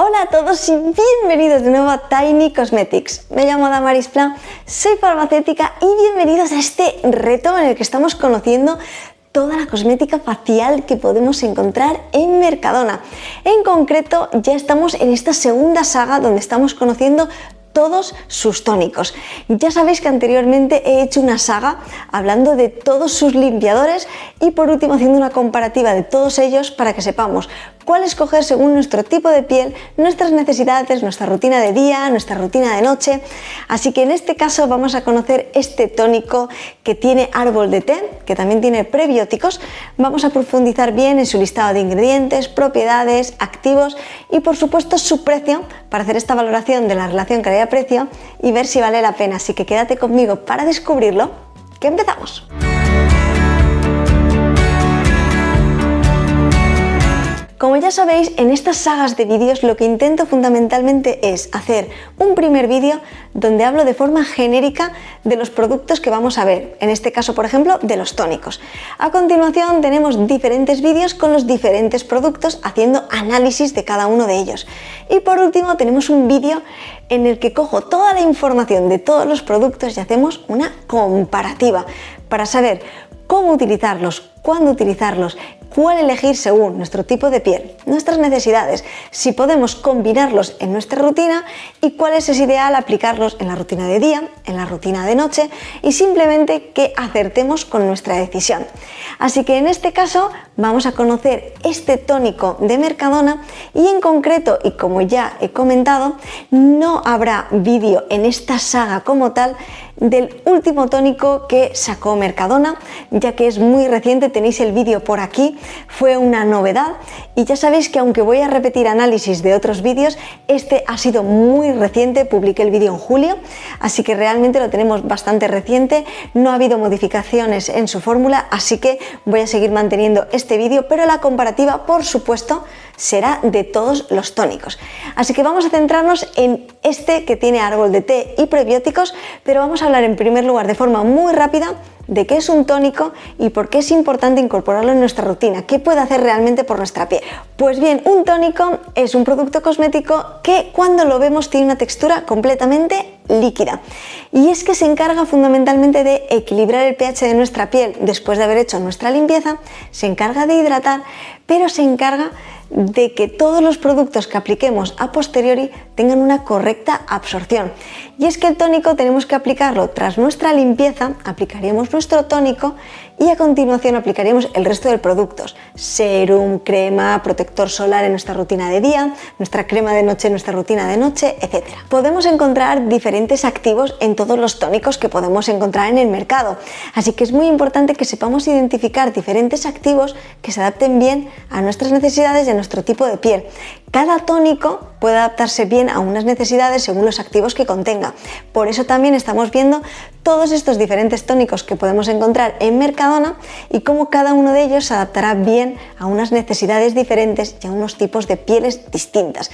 Hola a todos y bienvenidos de nuevo a Tiny Cosmetics. Me llamo Damaris Pla, soy farmacéutica y bienvenidos a este reto en el que estamos conociendo toda la cosmética facial que podemos encontrar en Mercadona. En concreto, ya estamos en esta segunda saga donde estamos conociendo todos sus tónicos. Ya sabéis que anteriormente he hecho una saga hablando de todos sus limpiadores y por último haciendo una comparativa de todos ellos para que sepamos cuál escoger según nuestro tipo de piel, nuestras necesidades, nuestra rutina de día, nuestra rutina de noche. Así que en este caso vamos a conocer este tónico que tiene árbol de té, que también tiene prebióticos. Vamos a profundizar bien en su listado de ingredientes, propiedades, activos y por supuesto su precio para hacer esta valoración de la relación calidad-precio y ver si vale la pena. Así que quédate conmigo para descubrirlo, que empezamos. Como ya sabéis, en estas sagas de vídeos lo que intento fundamentalmente es hacer un primer vídeo donde hablo de forma genérica de los productos que vamos a ver, en este caso por ejemplo de los tónicos. A continuación tenemos diferentes vídeos con los diferentes productos haciendo análisis de cada uno de ellos. Y por último tenemos un vídeo en el que cojo toda la información de todos los productos y hacemos una comparativa para saber cómo utilizarlos, cuándo utilizarlos, cuál elegir según nuestro tipo de piel, nuestras necesidades, si podemos combinarlos en nuestra rutina y cuál es ideal aplicarlos en la rutina de día, en la rutina de noche y simplemente que acertemos con nuestra decisión. Así que en este caso vamos a conocer este tónico de Mercadona y en concreto, y como ya he comentado, no habrá vídeo en esta saga como tal del último tónico que sacó Mercadona, ya que es muy reciente, tenéis el vídeo por aquí, fue una novedad y ya sabéis que aunque voy a repetir análisis de otros vídeos, este ha sido muy reciente, publiqué el vídeo en julio, así que realmente lo tenemos bastante reciente, no ha habido modificaciones en su fórmula, así que voy a seguir manteniendo este vídeo, pero la comparativa, por supuesto, será de todos los tónicos. Así que vamos a centrarnos en este que tiene árbol de té y prebióticos, pero vamos a hablar en primer lugar de forma muy rápida de qué es un tónico y por qué es importante incorporarlo en nuestra rutina, qué puede hacer realmente por nuestra piel. Pues bien, un tónico es un producto cosmético que cuando lo vemos tiene una textura completamente líquida y es que se encarga fundamentalmente de equilibrar el pH de nuestra piel después de haber hecho nuestra limpieza, se encarga de hidratar, pero se encarga de que todos los productos que apliquemos a posteriori tengan una correcta absorción. Y es que el tónico tenemos que aplicarlo tras nuestra limpieza, aplicaríamos nuestro tónico y a continuación aplicaríamos el resto de productos, serum, crema, protector solar en nuestra rutina de día, nuestra crema de noche en nuestra rutina de noche, etc. Podemos encontrar diferentes activos en todos los tónicos que podemos encontrar en el mercado, así que es muy importante que sepamos identificar diferentes activos que se adapten bien a nuestras necesidades y a nuestro tipo de piel. Cada tónico puede adaptarse bien a unas necesidades según los activos que contenga. Por eso también estamos viendo todos estos diferentes tónicos que podemos encontrar en Mercadona y cómo cada uno de ellos se adaptará bien a unas necesidades diferentes y a unos tipos de pieles distintas.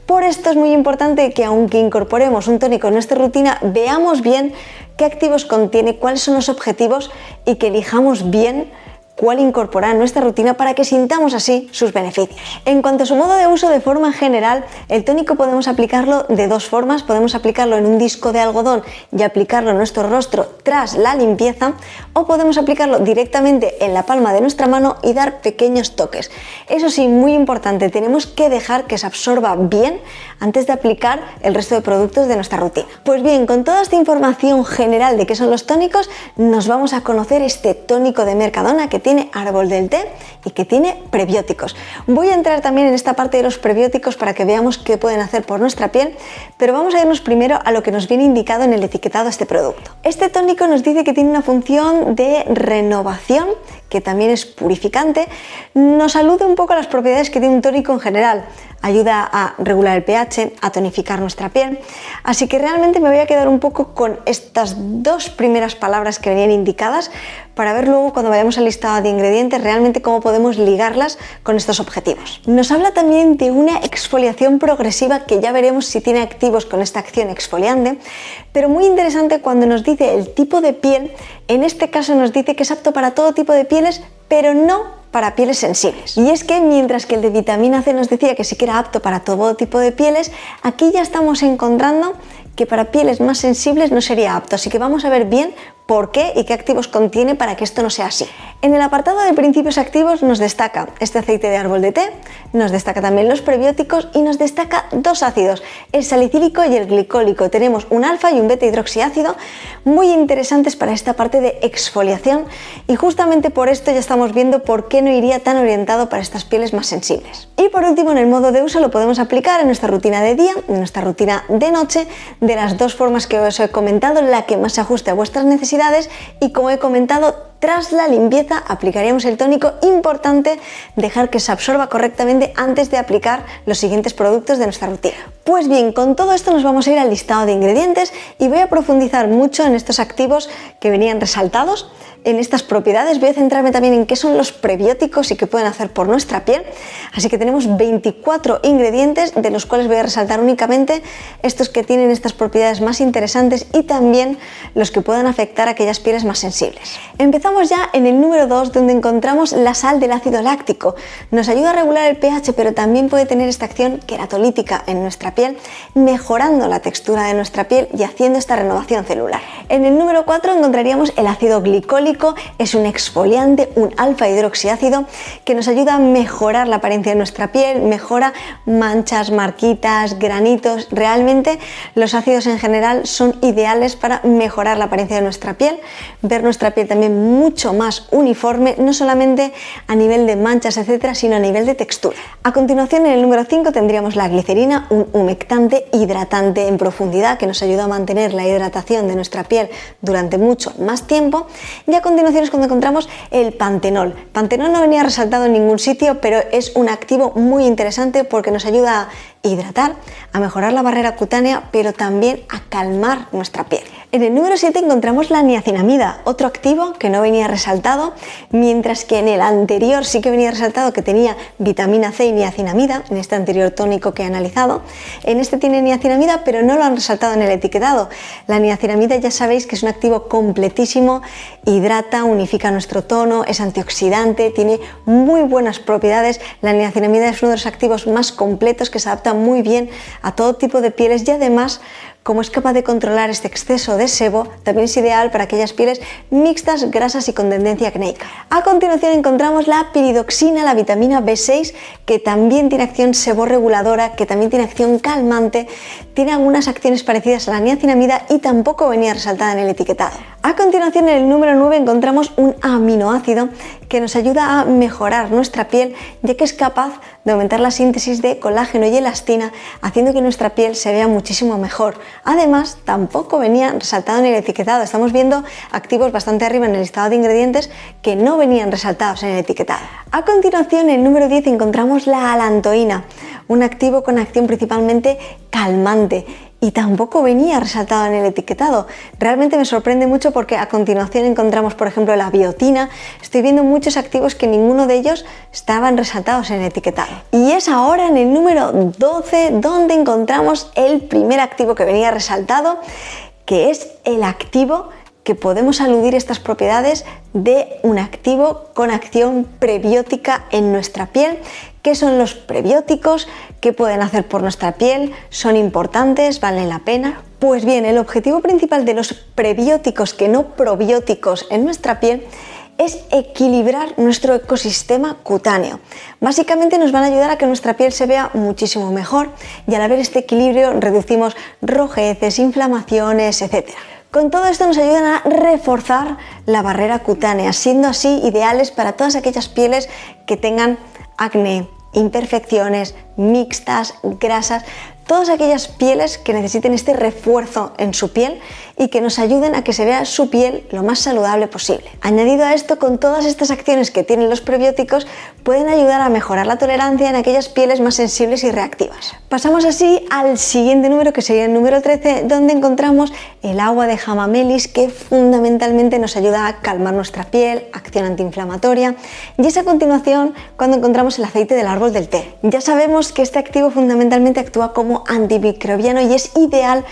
Por esto es muy importante que aunque incorporemos un tónico en nuestra rutina, veamos bien qué activos contiene, cuáles son los objetivos y que elijamos bien cuál incorporar en nuestra rutina para que sintamos así sus beneficios. En cuanto a su modo de uso de forma general, el tónico podemos aplicarlo de dos formas. Podemos aplicarlo en un disco de algodón y aplicarlo en nuestro rostro tras la limpieza, o podemos aplicarlo directamente en la palma de nuestra mano y dar pequeños toques. Eso sí, muy importante, tenemos que dejar que se absorba bien antes de aplicar el resto de productos de nuestra rutina. Pues bien, con toda esta información general de qué son los tónicos, nos vamos a conocer este tónico de Mercadona que tiene árbol del té y que tiene prebióticos. Voy a entrar también en esta parte de los prebióticos para que veamos qué pueden hacer por nuestra piel, pero vamos a irnos primero a lo que nos viene indicado en el etiquetado de este producto. Este tónico nos dice que tiene una función de renovación, que también es purificante. Nos alude un poco a las propiedades que tiene un tónico en general. Ayuda a regular el pH, a tonificar nuestra piel. Así que realmente me voy a quedar un poco con estas dos primeras palabras que venían indicadas para ver luego cuando vayamos al listado de ingredientes realmente cómo podemos ligarlas con estos objetivos. Nos habla también de una exfoliación progresiva que ya veremos si tiene activos con esta acción exfoliante, pero muy interesante cuando nos dice el tipo de piel. En este caso nos dice que es apto para todo tipo de piel pieles, pero no para pieles sensibles. Y es que mientras que el de vitamina C nos decía que sí que era apto para todo tipo de pieles, aquí ya estamos encontrando que para pieles más sensibles no sería apto, así que vamos a ver bien por qué y qué activos contiene para que esto no sea así. En el apartado de principios activos nos destaca este aceite de árbol de té, nos destaca también los prebióticos y nos destaca dos ácidos, el salicílico y el glicólico. Tenemos un alfa y un beta hidroxiácido muy interesantes para esta parte de exfoliación y justamente por esto ya estamos viendo por qué no iría tan orientado para estas pieles más sensibles. Y por último, en el modo de uso lo podemos aplicar en nuestra rutina de día, en nuestra rutina de noche, de las dos formas que os he comentado, la que más se ajuste a vuestras necesidades. Y como he comentado, tras la limpieza aplicaríamos el tónico. Importante dejar que se absorba correctamente antes de aplicar los siguientes productos de nuestra rutina. Pues bien, con todo esto nos vamos a ir al listado de ingredientes y voy a profundizar mucho en estos activos que venían resaltados, en estas propiedades. Voy a centrarme también en qué son los prebióticos y qué pueden hacer por nuestra piel. Así que tenemos 24 ingredientes, de los cuales voy a resaltar únicamente estos que tienen estas propiedades más interesantes y también los que puedan afectar a aquellas pieles más sensibles. Empezamos ya en el número 2, donde encontramos la sal del ácido láctico. Nos ayuda a regular el pH, pero también puede tener esta acción queratolítica en nuestra piel, mejorando la textura de nuestra piel y haciendo esta renovación celular. En el número 4 encontraríamos el ácido glicólico. Es un exfoliante, un alfa hidroxiácido que nos ayuda a mejorar la apariencia de nuestra piel, mejora manchas, marquitas, granitos. Realmente los ácidos en general son ideales para mejorar la apariencia de nuestra piel, ver nuestra piel también mucho más uniforme, no solamente a nivel de manchas, etcétera, sino a nivel de textura. A continuación, en el número 5 tendríamos la glicerina, un humectante hidratante en profundidad que nos ayuda a mantener la hidratación de nuestra piel durante mucho más tiempo. Y a continuación es cuando encontramos el pantenol. Pantenol no venía resaltado en ningún sitio, pero es un activo muy interesante porque nos ayuda a hidratar, a mejorar la barrera cutánea, pero también a calmar nuestra piel. En el número 7 encontramos la niacinamida, otro activo que no venía resaltado, mientras que en el anterior sí que venía resaltado que tenía vitamina C y niacinamida, en este anterior tónico que he analizado. En este tiene niacinamida, pero no lo han resaltado en el etiquetado. La niacinamida ya sabéis que es un activo completísimo, hidrata, unifica nuestro tono, es antioxidante, tiene muy buenas propiedades. La niacinamida es uno de los activos más completos que se adapta muy bien a todo tipo de pieles y además, como es capaz de controlar este exceso de sebo, también es ideal para aquellas pieles mixtas, grasas y con tendencia acnéica. A continuación encontramos la piridoxina, la vitamina B6, que también tiene acción seborreguladora, que también tiene acción calmante, tiene algunas acciones parecidas a la niacinamida y tampoco venía resaltada en el etiquetado. A continuación, en el número 9 encontramos un aminoácido que nos ayuda a mejorar nuestra piel, ya que es capaz de aumentar la síntesis de colágeno y elastina, haciendo que nuestra piel se vea muchísimo mejor. Además, tampoco venía resaltado en el etiquetado. Estamos viendo activos bastante arriba en el listado de ingredientes que no venían resaltados en el etiquetado. A continuación, en el número 10 encontramos la alantoína, un activo con acción principalmente calmante. Y tampoco venía resaltado en el etiquetado. Realmente me sorprende mucho porque a continuación encontramos, por ejemplo, la biotina. Estoy viendo muchos activos que ninguno de ellos estaban resaltados en el etiquetado. Y es ahora en el número 12 donde encontramos el primer activo que venía resaltado, que es el activo que podemos aludir estas propiedades de un activo con acción prebiótica en nuestra piel. ¿Qué son los prebióticos? ¿Qué pueden hacer por nuestra piel? ¿Son importantes? ¿Valen la pena? Pues bien, el objetivo principal de los prebióticos, que no probióticos, en nuestra piel es equilibrar nuestro ecosistema cutáneo. Básicamente nos van a ayudar a que nuestra piel se vea muchísimo mejor y al haber este equilibrio reducimos rojeces, inflamaciones, etc. Con todo esto nos ayudan a reforzar la barrera cutánea, siendo así ideales para todas aquellas pieles que tengan acné, imperfecciones, mixtas, grasas, todas aquellas pieles que necesiten este refuerzo en su piel y que nos ayuden a que se vea su piel lo más saludable posible. Añadido a esto, con todas estas acciones que tienen los prebióticos, pueden ayudar a mejorar la tolerancia en aquellas pieles más sensibles y reactivas. Pasamos así al siguiente número, que sería el número 13, donde encontramos el agua de Hamamelis, que fundamentalmente nos ayuda a calmar nuestra piel, acción antiinflamatoria, y es a continuación cuando encontramos el aceite del árbol del té. Ya sabemos vemos que este activo fundamentalmente actúa como antimicrobiano y es ideal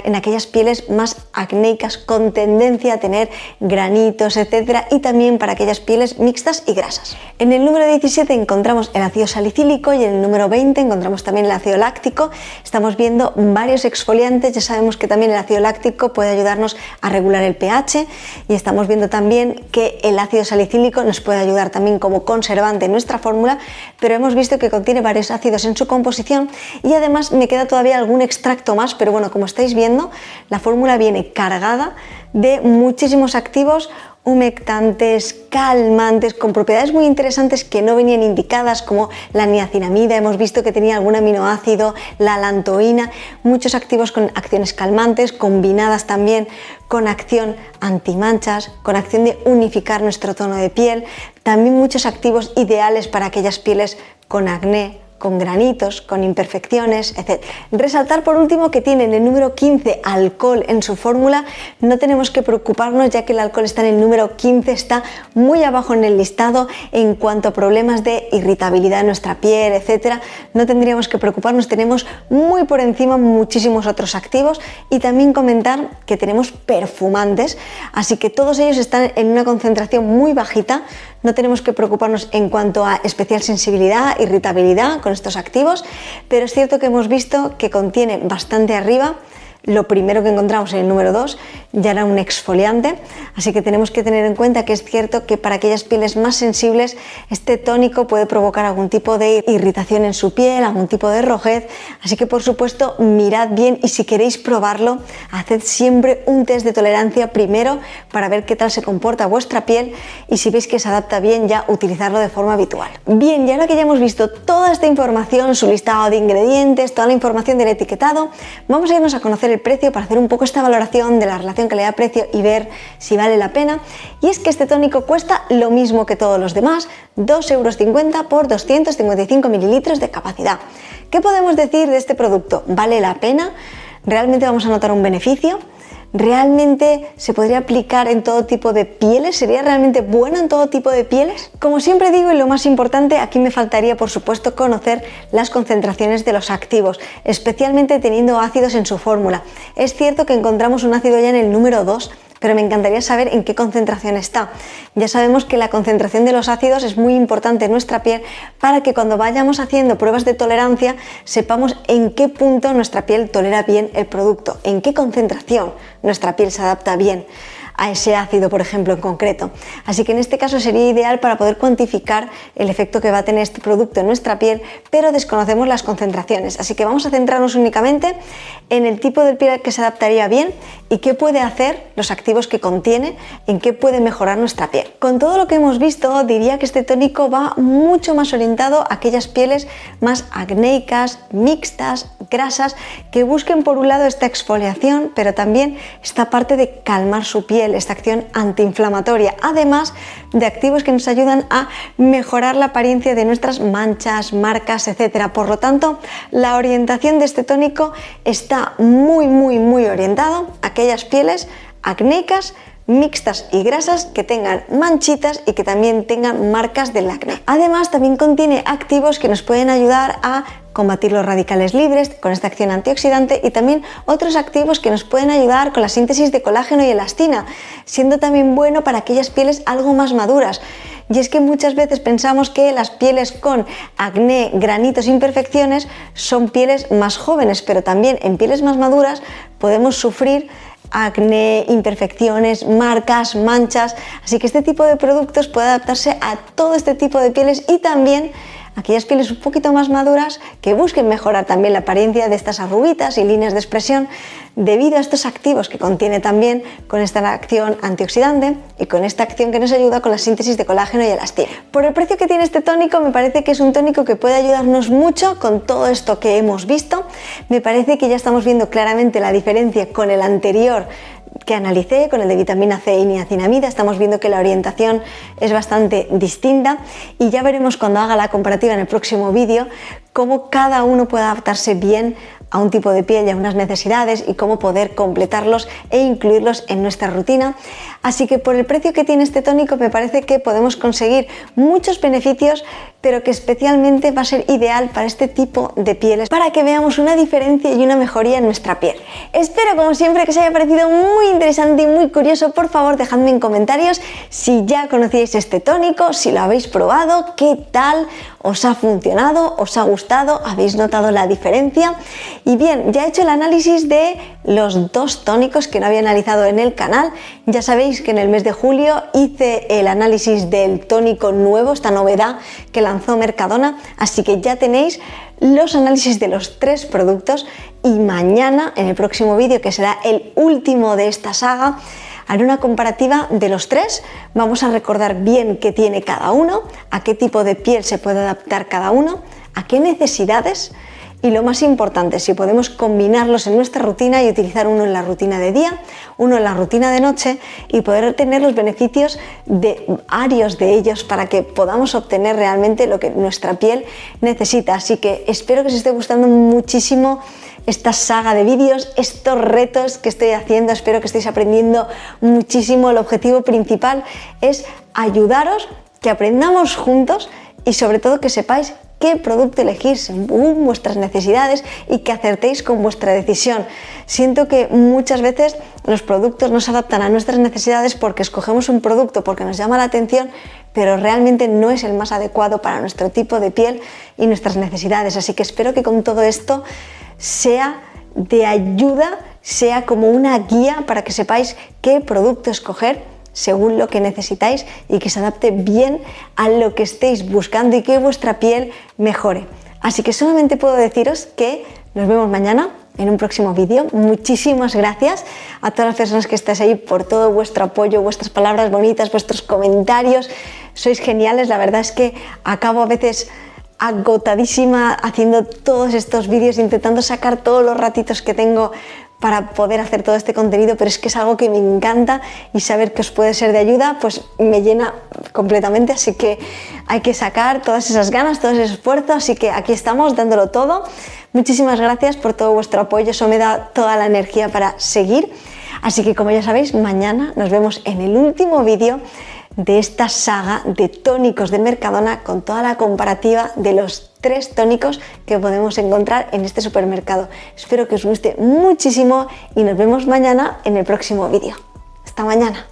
en aquellas pieles más acnéicas con tendencia a tener granitos, etcétera, y también para aquellas pieles mixtas y grasas. En el número 17 encontramos el ácido salicílico y en el número 20 encontramos también el ácido láctico. Estamos viendo varios exfoliantes, ya sabemos que también el ácido láctico puede ayudarnos a regular el pH y estamos viendo también que el ácido salicílico nos puede ayudar también como conservante en nuestra fórmula, pero hemos visto que contiene varios ácidos en su composición y además me queda todavía algún extracto más, pero bueno, como estáis viendo, la fórmula viene cargada de muchísimos activos humectantes, calmantes, con propiedades muy interesantes que no venían indicadas, como la niacinamida, hemos visto que tenía algún aminoácido, la alantoína, muchos activos con acciones calmantes, combinadas también con acción antimanchas, con acción de unificar nuestro tono de piel, también muchos activos ideales para aquellas pieles con acné, con granitos, con imperfecciones, etc. Resaltar por último que tiene en el número 15 alcohol en su fórmula. No tenemos que preocuparnos ya que el alcohol está en el número 15, está muy abajo en el listado en cuanto a problemas de irritabilidad en nuestra piel, etc. No tendríamos que preocuparnos, tenemos muy por encima muchísimos otros activos y también comentar que tenemos perfumantes, así que todos ellos están en una concentración muy bajita. No tenemos que preocuparnos en cuanto a especial sensibilidad, irritabilidad con estos activos, pero es cierto que hemos visto que contiene bastante arriba. Lo primero que encontramos en el número 2 ya era un exfoliante, así que tenemos que tener en cuenta que es cierto que para aquellas pieles más sensibles este tónico puede provocar algún tipo de irritación en su piel, algún tipo de rojez, así que por supuesto mirad bien y si queréis probarlo, haced siempre un test de tolerancia primero para ver qué tal se comporta vuestra piel y si veis que se adapta bien ya utilizarlo de forma habitual. Bien, y ahora que ya hemos visto toda esta información, su listado de ingredientes, toda la información del etiquetado, vamos a irnos a conocer el precio para hacer un poco esta valoración de la relación calidad-precio y ver si vale la pena. Y es que este tónico cuesta lo mismo que todos los demás, 2,50 € por 255 mililitros de capacidad. ¿Qué podemos decir de este producto? ¿Vale la pena? ¿Realmente vamos a notar un beneficio? ¿Realmente se podría aplicar en todo tipo de pieles? ¿Sería realmente bueno en todo tipo de pieles? Como siempre digo, y lo más importante, aquí me faltaría por supuesto conocer las concentraciones de los activos, especialmente teniendo ácidos en su fórmula. Es cierto que encontramos un ácido ya en el número 2, pero me encantaría saber en qué concentración está. Ya sabemos que la concentración de los ácidos es muy importante en nuestra piel para que cuando vayamos haciendo pruebas de tolerancia sepamos en qué punto nuestra piel tolera bien el producto, en qué concentración nuestra piel se adapta bien a ese ácido, por ejemplo, en concreto. Así que en este caso sería ideal para poder cuantificar el efecto que va a tener este producto en nuestra piel, pero desconocemos las concentraciones. Así que vamos a centrarnos únicamente en el tipo de piel que se adaptaría bien y qué puede hacer, los activos que contiene, en qué puede mejorar nuestra piel. Con todo lo que hemos visto, diría que este tónico va mucho más orientado a aquellas pieles más acnéicas, mixtas, grasas, que busquen por un lado esta exfoliación, pero también esta parte de calmar su piel, esta acción antiinflamatoria, además de activos que nos ayudan a mejorar la apariencia de nuestras manchas, marcas, etcétera. Por lo tanto, la orientación de este tónico está muy orientado a aquellas pieles acnéicas, mixtas y grasas que tengan manchitas y que también tengan marcas del acné. Además, también contiene activos que nos pueden ayudar a combatir los radicales libres con esta acción antioxidante y también otros activos que nos pueden ayudar con la síntesis de colágeno y elastina, siendo también bueno para aquellas pieles algo más maduras. Y es que muchas veces pensamos que las pieles con acné, granitos, imperfecciones son pieles más jóvenes, pero también en pieles más maduras podemos sufrir acné, imperfecciones, marcas, manchas, así que este tipo de productos puede adaptarse a todo este tipo de pieles y también aquellas pieles un poquito más maduras que busquen mejorar también la apariencia de estas arruguitas y líneas de expresión debido a estos activos que contiene también con esta acción antioxidante y con esta acción que nos ayuda con la síntesis de colágeno y elastina. Por el precio que tiene este tónico, me parece que es un tónico que puede ayudarnos mucho con todo esto que hemos visto. Me parece que ya estamos viendo claramente la diferencia con el anterior que analicé, con el de vitamina C y niacinamida. Estamos viendo que la orientación es bastante distinta y ya veremos cuando haga la comparativa en el próximo vídeo cómo cada uno puede adaptarse bien a un tipo de piel y a unas necesidades y cómo poder completarlos e incluirlos en nuestra rutina. Así que por el precio que tiene este tónico me parece que podemos conseguir muchos beneficios, pero que especialmente va a ser ideal para este tipo de pieles, para que veamos una diferencia y una mejoría en nuestra piel. Espero, como siempre, que os haya parecido muy interesante y muy curioso. Por favor, dejadme en comentarios si ya conocíais este tónico, si lo habéis probado, qué tal os ha funcionado, os ha gustado, habéis notado la diferencia. Y bien, ya he hecho el análisis de los 2 tónicos que no había analizado en el canal. Ya sabéis que en el mes de julio hice el análisis del tónico nuevo, esta novedad que lanzó Mercadona, así que ya tenéis los análisis de los 3 productos, y mañana en el próximo vídeo, que será el último de esta saga, haré una comparativa de los 3. Vamos a recordar bien qué tiene cada uno, a qué tipo de piel se puede adaptar cada uno, a qué necesidades, y lo más importante, si podemos combinarlos en nuestra rutina y utilizar uno en la rutina de día, uno en la rutina de noche, y poder tener los beneficios diarios de ellos para que podamos obtener realmente lo que nuestra piel necesita. Así que espero que os esté gustando muchísimo esta saga de vídeos, estos retos que estoy haciendo. Espero que estéis aprendiendo muchísimo. El objetivo principal es ayudaros, que aprendamos juntos y sobre todo que sepáis qué producto elegir según vuestras necesidades y que acertéis con vuestra decisión. Siento que muchas veces los productos no se adaptan a nuestras necesidades porque escogemos un producto porque nos llama la atención, pero realmente no es el más adecuado para nuestro tipo de piel y nuestras necesidades. Así que espero que con todo esto sea de ayuda, sea como una guía para que sepáis qué producto escoger según lo que necesitáis y que se adapte bien a lo que estéis buscando y que vuestra piel mejore. Así que solamente puedo deciros que nos vemos mañana en un próximo vídeo. Muchísimas gracias a todas las personas que estáis ahí por todo vuestro apoyo, vuestras palabras bonitas, vuestros comentarios. Sois geniales. La verdad es que acabo a veces agotadísima haciendo todos estos vídeos, intentando sacar todos los ratitos que tengo para poder hacer todo este contenido, pero es que es algo que me encanta, y saber que os puede ser de ayuda pues me llena completamente. Así que hay que sacar todas esas ganas, todo ese esfuerzo, así que aquí estamos dándolo todo. Muchísimas gracias por todo vuestro apoyo, eso me da toda la energía para seguir. Así que, como ya sabéis, mañana nos vemos en el último vídeo de esta saga de tónicos de Mercadona, con toda la comparativa de los 3 tónicos que podemos encontrar en este supermercado. Espero que os guste muchísimo y nos vemos mañana en el próximo vídeo. Hasta mañana.